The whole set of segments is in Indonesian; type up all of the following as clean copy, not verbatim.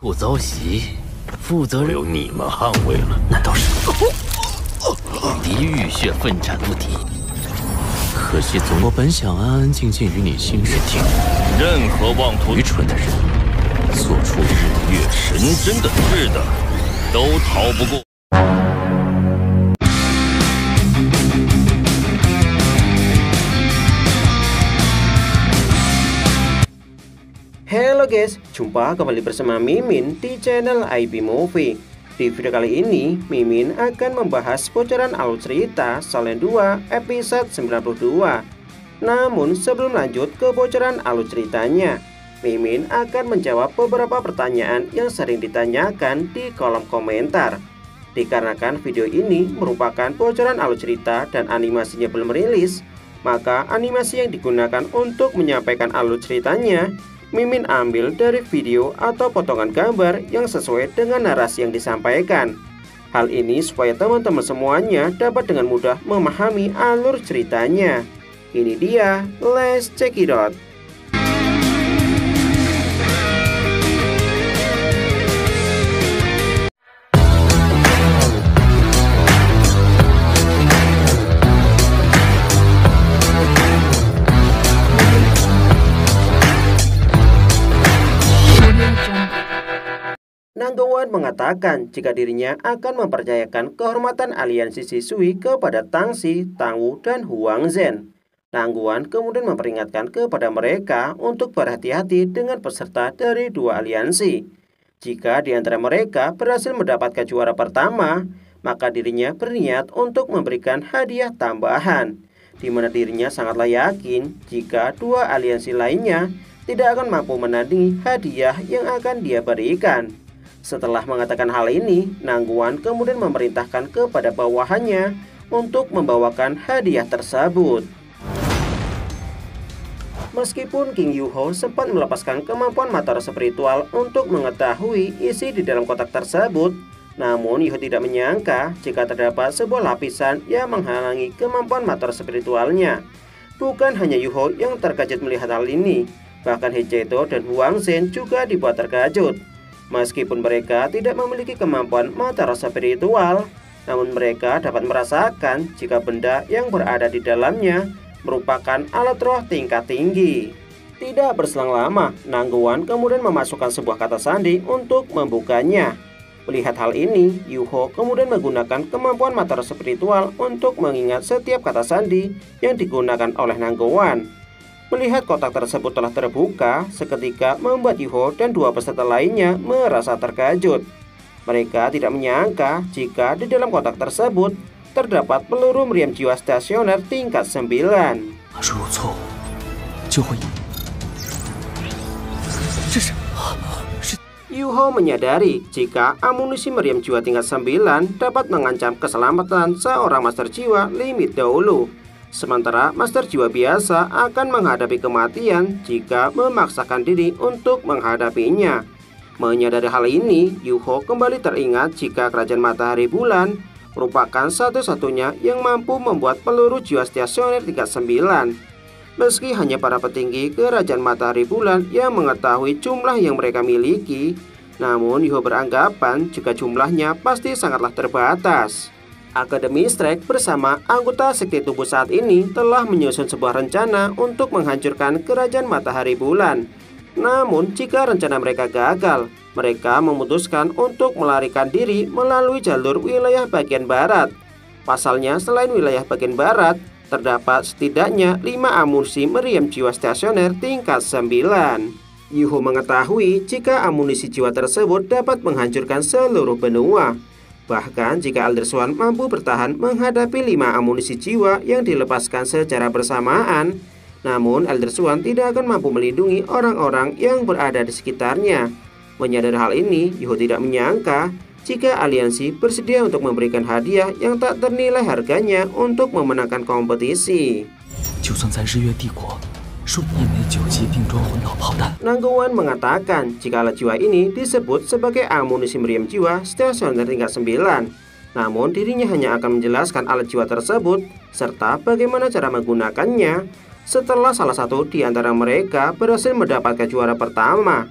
不遭袭，负责人由你们捍卫了，难道是与敌浴血奋战不敌？可惜我本想安安静静与你心事听，任何妄图愚蠢的人做出日月神针的事的，都逃不过。 Halo guys, jumpa kembali bersama Mimin di channel IP Movie. Di video kali ini, Mimin akan membahas bocoran alur cerita Solen 2 episode 92. Namun sebelum lanjut ke bocoran alur ceritanya, Mimin akan menjawab beberapa pertanyaan yang sering ditanyakan di kolom komentar. Dikarenakan video ini merupakan bocoran alur cerita dan animasinya belum rilis, maka animasi yang digunakan untuk menyampaikan alur ceritanya Mimin ambil dari video atau potongan gambar yang sesuai dengan narasi yang disampaikan. Hal ini supaya teman-teman semuanya dapat dengan mudah memahami alur ceritanya. Ini dia, let's check it out. Nangguan mengatakan jika dirinya akan mempercayakan kehormatan aliansi Shisui kepada Tang Xi, Tang Wu, dan Huang Zhen. Nangguan kemudian memperingatkan kepada mereka untuk berhati-hati dengan peserta dari dua aliansi. Jika di antara mereka berhasil mendapatkan juara pertama, maka dirinya berniat untuk memberikan hadiah tambahan, di mana dirinya sangatlah yakin jika dua aliansi lainnya tidak akan mampu menandingi hadiah yang akan dia berikan. Setelah mengatakan hal ini, Nangguan kemudian memerintahkan kepada bawahannya untuk membawakan hadiah tersebut. Meskipun King Yuho sempat melepaskan kemampuan mata spiritual untuk mengetahui isi di dalam kotak tersebut, namun Yuho tidak menyangka jika terdapat sebuah lapisan yang menghalangi kemampuan mata spiritualnya. Bukan hanya Yuho yang terkejut melihat hal ini, bahkan Hicheto dan Huang Zhen juga dibuat terkejut. Meskipun mereka tidak memiliki kemampuan mata rasa spiritual, namun mereka dapat merasakan jika benda yang berada di dalamnya merupakan alat roh tingkat tinggi. Tidak berselang lama, Nangguan kemudian memasukkan sebuah kata sandi untuk membukanya. Melihat hal ini, Yuho kemudian menggunakan kemampuan mata rasa spiritual untuk mengingat setiap kata sandi yang digunakan oleh Nangguan. Melihat kotak tersebut telah terbuka, seketika membuat Yuho dan dua peserta lainnya merasa terkejut. Mereka tidak menyangka jika di dalam kotak tersebut terdapat peluru meriam jiwa stasioner tingkat 9. Yuho menyadari jika amunisi meriam jiwa tingkat 9 dapat mengancam keselamatan seorang master jiwa limit dahulu. Sementara master jiwa biasa akan menghadapi kematian jika memaksakan diri untuk menghadapinya. Menyadari hal ini, Yuho kembali teringat jika Kerajaan Matahari Bulan merupakan satu-satunya yang mampu membuat peluru jiwa stasioner tingkat 9. Meski hanya para petinggi Kerajaan Matahari Bulan yang mengetahui jumlah yang mereka miliki, namun Yuho beranggapan jika jumlahnya pasti sangatlah terbatas. Akademi Strike bersama anggota sekte tubuh saat ini telah menyusun sebuah rencana untuk menghancurkan Kerajaan Matahari Bulan. Namun jika rencana mereka gagal, mereka memutuskan untuk melarikan diri melalui jalur wilayah bagian barat. Pasalnya selain wilayah bagian barat, terdapat setidaknya 5 amunisi meriam jiwa stasioner tingkat 9. Yuho mengetahui jika amunisi jiwa tersebut dapat menghancurkan seluruh benua. Bahkan jika Alderswan mampu bertahan menghadapi 5 amunisi jiwa yang dilepaskan secara bersamaan, namun Alderswan tidak akan mampu melindungi orang-orang yang berada di sekitarnya. Menyadari hal ini, Yuho tidak menyangka jika aliansi bersedia untuk memberikan hadiah yang tak ternilai harganya untuk memenangkan kompetisi. Nangguan mengatakan jika alat jiwa ini disebut sebagai amunisi meriam jiwa stasioner tingkat 9. Namun dirinya hanya akan menjelaskan alat jiwa tersebut serta bagaimana cara menggunakannya setelah salah satu di antara mereka berhasil mendapatkan juara pertama.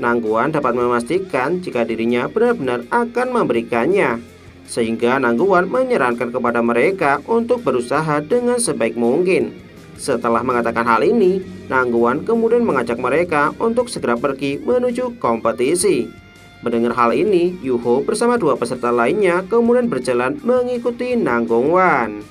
Nangguan dapat memastikan jika dirinya benar-benar akan memberikannya, sehingga Nangguan menyarankan kepada mereka untuk berusaha dengan sebaik mungkin. Setelah mengatakan hal ini, Nangguan kemudian mengajak mereka untuk segera pergi menuju kompetisi. Mendengar hal ini, Yuho bersama dua peserta lainnya kemudian berjalan mengikuti Nangguan.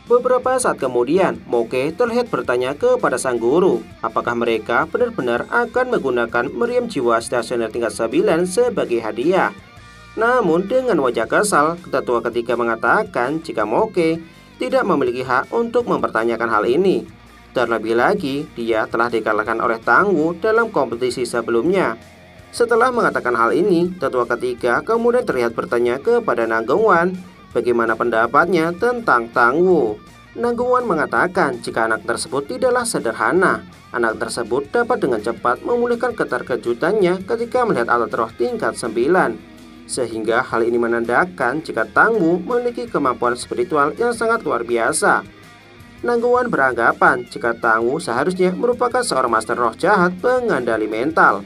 Beberapa saat kemudian, Moke terlihat bertanya kepada sang guru, apakah mereka benar-benar akan menggunakan meriam jiwa stasioner tingkat 9 sebagai hadiah. Namun dengan wajah kesal, tetua ketiga mengatakan jika Moke tidak memiliki hak untuk mempertanyakan hal ini. Terlebih lagi, dia telah dikalahkan oleh Tangwu dalam kompetisi sebelumnya. Setelah mengatakan hal ini, tetua ketiga kemudian terlihat bertanya kepada Nangguan bagaimana pendapatnya tentang Tangwu. Nangguan mengatakan jika anak tersebut tidaklah sederhana. Anak tersebut dapat dengan cepat memulihkan keterkejutannya ketika melihat alat roh tingkat 9. Sehingga hal ini menandakan jika Tangwu memiliki kemampuan spiritual yang sangat luar biasa. Nangguan beranggapan jika Tangwu seharusnya merupakan seorang master roh jahat pengendali mental.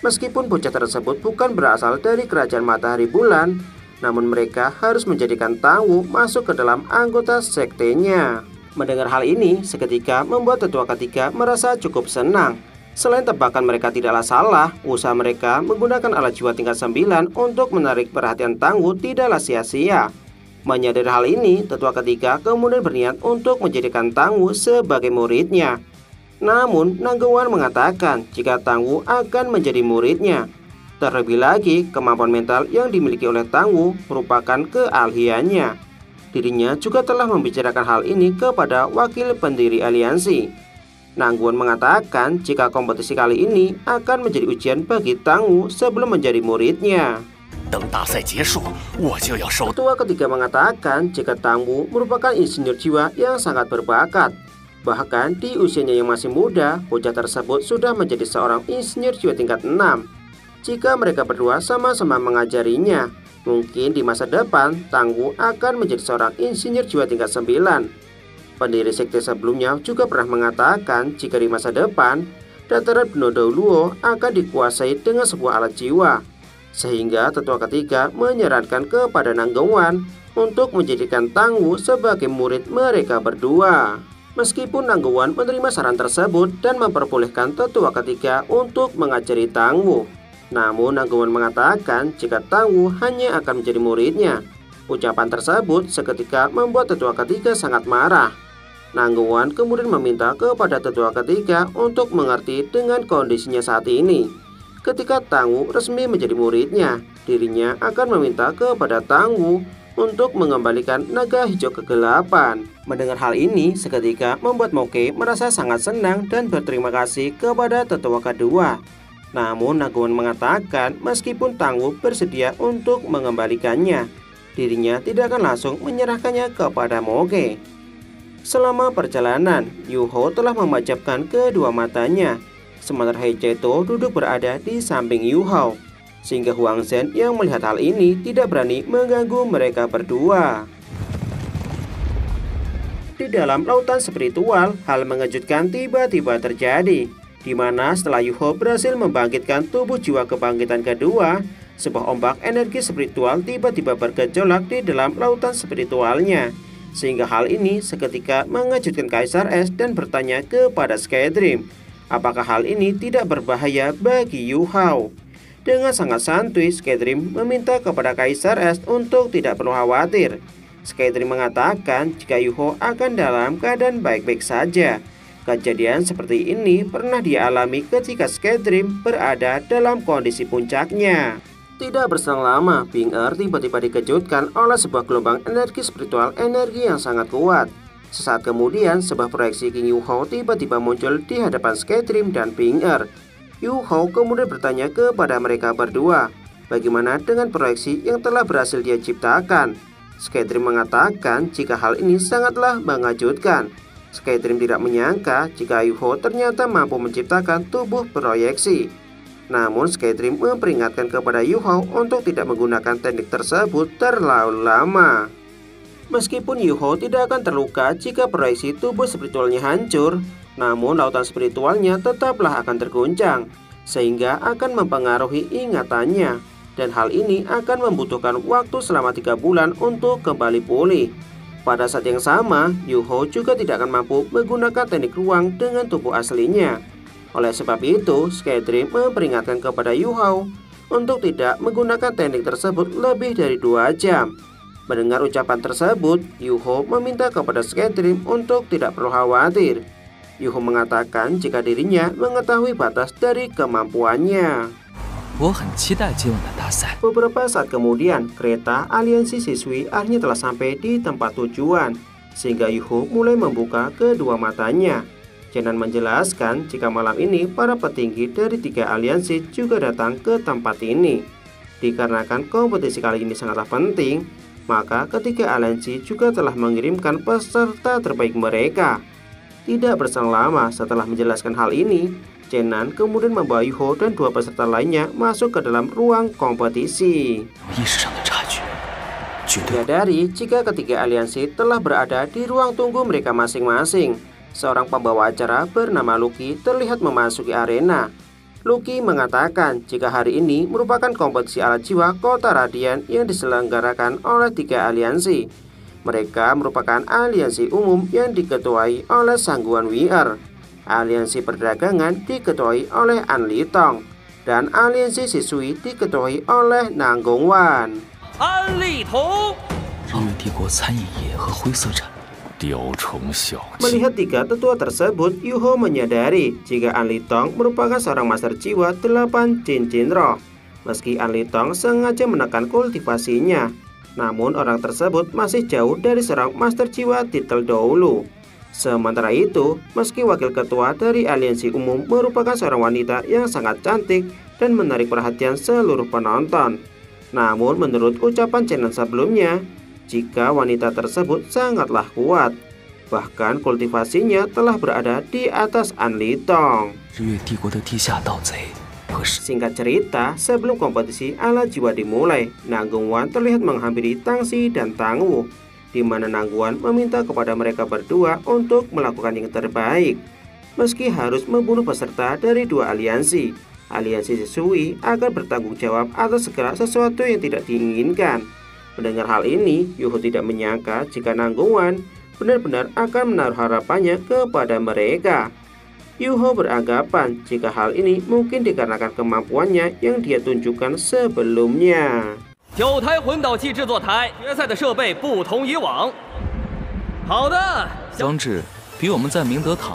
Meskipun bocah tersebut bukan berasal dari kerajaan matahari bulan, namun mereka harus menjadikan Tangwu masuk ke dalam anggota sektenya. Mendengar hal ini seketika membuat tetua ketiga merasa cukup senang. Selain tebakan mereka tidaklah salah, usaha mereka menggunakan alat jiwa tingkat 9 untuk menarik perhatian Tangwu tidaklah sia-sia. Menyadari hal ini, tetua ketiga kemudian berniat untuk menjadikan Tangwu sebagai muridnya. Namun, Nangguan mengatakan jika Tangwu akan menjadi muridnya. Terlebih lagi, kemampuan mental yang dimiliki oleh Tangwu merupakan keahliannya. Dirinya juga telah membicarakan hal ini kepada wakil pendiri aliansi. Nangguan mengatakan jika kompetisi kali ini akan menjadi ujian bagi Tangwu sebelum menjadi muridnya. Ketua ketiga mengatakan jika Tangwu merupakan insinyur jiwa yang sangat berbakat. Bahkan di usianya yang masih muda, bocah tersebut sudah menjadi seorang insinyur jiwa tingkat 6. Jika mereka berdua sama-sama mengajarinya, mungkin di masa depan Tangwu akan menjadi seorang insinyur jiwa tingkat 9. Pendiri sekte sebelumnya juga pernah mengatakan jika di masa depan dataran Benodo Luo akan dikuasai dengan sebuah alat jiwa. Sehingga tetua ketiga menyarankan kepada Nangguan untuk menjadikan Tangwu sebagai murid mereka berdua. Meskipun Nangguan menerima saran tersebut dan memperbolehkan tetua ketiga untuk mengajari Tangwu, namun Nangguan mengatakan jika Tangwu hanya akan menjadi muridnya. Ucapan tersebut seketika membuat tetua ketiga sangat marah. Nangguan kemudian meminta kepada tetua ketiga untuk mengerti dengan kondisinya saat ini. Ketika Tangwu resmi menjadi muridnya, dirinya akan meminta kepada Tangwu untuk mengembalikan naga hijau kegelapan. Mendengar hal ini seketika membuat Moke merasa sangat senang dan berterima kasih kepada tetua kedua. Namun Nangguan mengatakan meskipun Tangwu bersedia untuk mengembalikannya, dirinya tidak akan langsung menyerahkannya kepada Moke. Selama perjalanan, Yuho telah memejamkan kedua matanya, sementara Heijeto duduk berada di samping Yuho, sehingga Huang Zhen yang melihat hal ini tidak berani mengganggu mereka berdua. Di dalam lautan spiritual, hal mengejutkan tiba-tiba terjadi, di mana setelah Yuho berhasil membangkitkan tubuh jiwa kebangkitan kedua, sebuah ombak energi spiritual tiba-tiba bergejolak di dalam lautan spiritualnya. Sehingga hal ini seketika mengejutkan Kaisar Es dan bertanya kepada Skydream, apakah hal ini tidak berbahaya bagi Yu Hao. Dengan sangat santuy, Skydream meminta kepada Kaisar Es untuk tidak perlu khawatir. Skydream mengatakan jika Yu Hao akan dalam keadaan baik-baik saja. Kejadian seperti ini pernah dialami ketika Skydream berada dalam kondisi puncaknya. Tidak berselang lama, Ping Er tiba-tiba dikejutkan oleh sebuah gelombang energi spiritual yang sangat kuat. Sesaat kemudian, sebuah proyeksi King Yu Hao tiba-tiba muncul di hadapan Skydream dan Ping Er. Yu Hao kemudian bertanya kepada mereka berdua, bagaimana dengan proyeksi yang telah berhasil dia ciptakan. Skydream mengatakan jika hal ini sangatlah mengejutkan. Skydream tidak menyangka jika Yu Hao ternyata mampu menciptakan tubuh proyeksi. Namun Skydream memperingatkan kepada Yu Hao untuk tidak menggunakan teknik tersebut terlalu lama. Meskipun Yu Hao tidak akan terluka jika proyeksi tubuh spiritualnya hancur, Namun lautan spiritualnya tetaplah akan terguncang, sehingga akan mempengaruhi ingatannya. Dan hal ini akan membutuhkan waktu selama 3 bulan untuk kembali pulih. Pada saat yang sama, Yuho juga tidak akan mampu menggunakan teknik ruang dengan tubuh aslinya. Oleh sebab itu, Skydream memperingatkan kepada Yuho untuk tidak menggunakan teknik tersebut lebih dari 2 jam. Mendengar ucapan tersebut, Yuho meminta kepada Skydream untuk tidak perlu khawatir. Yuho mengatakan jika dirinya mengetahui batas dari kemampuannya. Beberapa saat kemudian, kereta aliansi siswi akhirnya telah sampai di tempat tujuan, sehingga Yuho mulai membuka kedua matanya. Chenan menjelaskan jika malam ini para petinggi dari 3 aliansi juga datang ke tempat ini. Dikarenakan kompetisi kali ini sangatlah penting, maka ketiga aliansi juga telah mengirimkan peserta terbaik mereka. Tidak berselang lama setelah menjelaskan hal ini, Chenan kemudian membawa Yuho dan 2 peserta lainnya masuk ke dalam ruang kompetisi. Menyadari jika ketiga aliansi telah berada di ruang tunggu mereka masing-masing, seorang pembawa acara bernama Lucky terlihat memasuki arena. Lucky mengatakan jika hari ini merupakan kompetisi alat jiwa Kota Radian yang diselenggarakan oleh 3 aliansi. Mereka merupakan aliansi umum yang diketuai oleh Sangguan Wir, aliansi perdagangan diketuai oleh An Litong, dan aliansi siswi diketuai oleh Nang Gongwan. An Litong. Melihat 3 tetua tersebut, Yuho menyadari jika An Litong merupakan seorang master jiwa 8 cincin roh. Meski An Litong sengaja menekan kultivasinya, namun orang tersebut masih jauh dari seorang master jiwa titel dahulu. Sementara itu, meski wakil ketua dari aliansi umum merupakan seorang wanita yang sangat cantik dan menarik perhatian seluruh penonton, namun menurut ucapan Chenan sebelumnya, jika wanita tersebut sangatlah kuat, bahkan kultivasinya telah berada di atas An Litong. Singkat cerita, sebelum kompetisi alat jiwa dimulai, Nang Gongwan terlihat menghampiri Tang Xi dan Tang Wu, di mana Nang Gongwan meminta kepada mereka berdua untuk melakukan yang terbaik. Meski harus membunuh peserta dari 2 aliansi, aliansi siswi akan bertanggung jawab atas segala sesuatu yang tidak diinginkan. Mendengar hal ini, Yuho tidak menyangka jika Nang Gongwan benar-benar akan menaruh harapannya kepada mereka. Yuho beranggapan jika hal ini mungkin dikarenakan kemampuannya yang dia tunjukkan sebelumnya. 9台魂导器制作台，决赛的设备不同以往。好的，装置比我们在明德堂